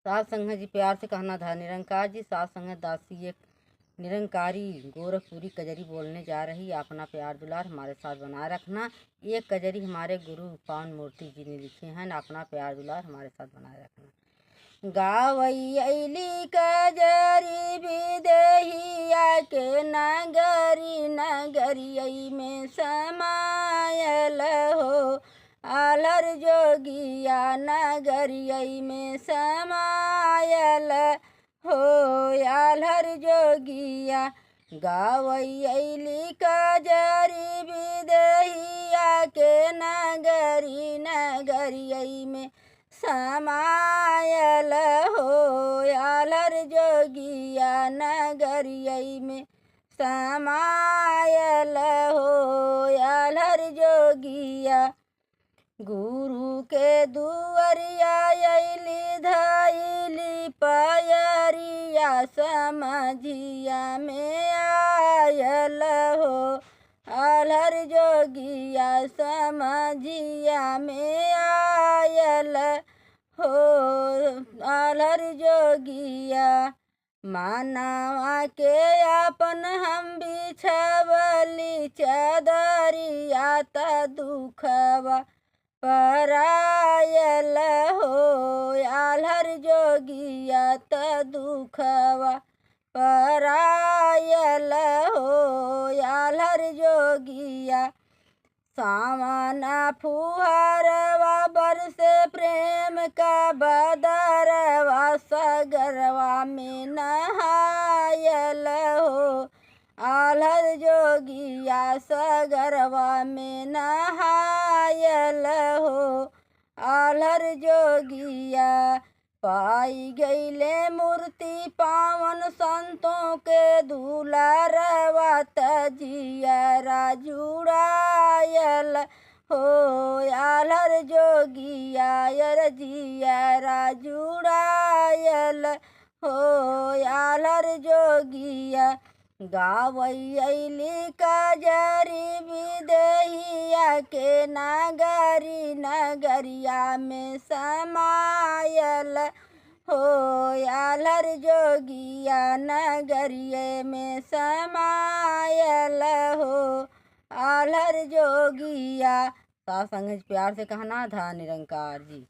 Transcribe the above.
सात संग जी प्यार से कहना था निरंकार जी। सात संग दासी एक निरंकारी गोरखपुरी कजरी बोलने जा रही। अपना प्यार दुलार हमारे साथ बनाए रखना। एक कजरी हमारे गुरु पावन मूर्ति जी ने लिखे हैं। अपना प्यार दुलार हमारे साथ बनाए रखना। गावैली कजरी विदेहिया के नगरी नगरियई में समायल हो। आलर जोगिया नगरियई में समायल हो। आलर जोगिया गावैली कजरी विदेहिया के नगरी नगरियई में समायल हो। आलर जोगिया नगरियई में समायल हो। आलर जोगिया गुरु के दुअरिया अइली धइली पयरिया समझिया में आयल हो। आलर जोगिया समझिया में आयल हो। आलर जोगिया मानवा के अपन हम बिछवली चदरिया त दुखवा परायल हो। आलर जोगिया त दुखवा परायल हो। आलर जोगिया सावन फुहारवा बरसे प्रेम का बदरवा सगरवा में नहायल हो। आलर जोगिया सगरवा में नहायल हो। आलर जोगिया पाई गईले मूर्ति पावन संतों के दुलारवा तजियरा जुड़ायल हो। आलर जोगिया यर जियरा जुड़ायल हो। आलर जोगिया गावैली कजरी विदेहिया के नगरी नगरिया में समायल हो। आलर जोगिया नगरिये में समायल हो। आलर जोगिया। सात संग प्यार से कहना था निरंकार जी।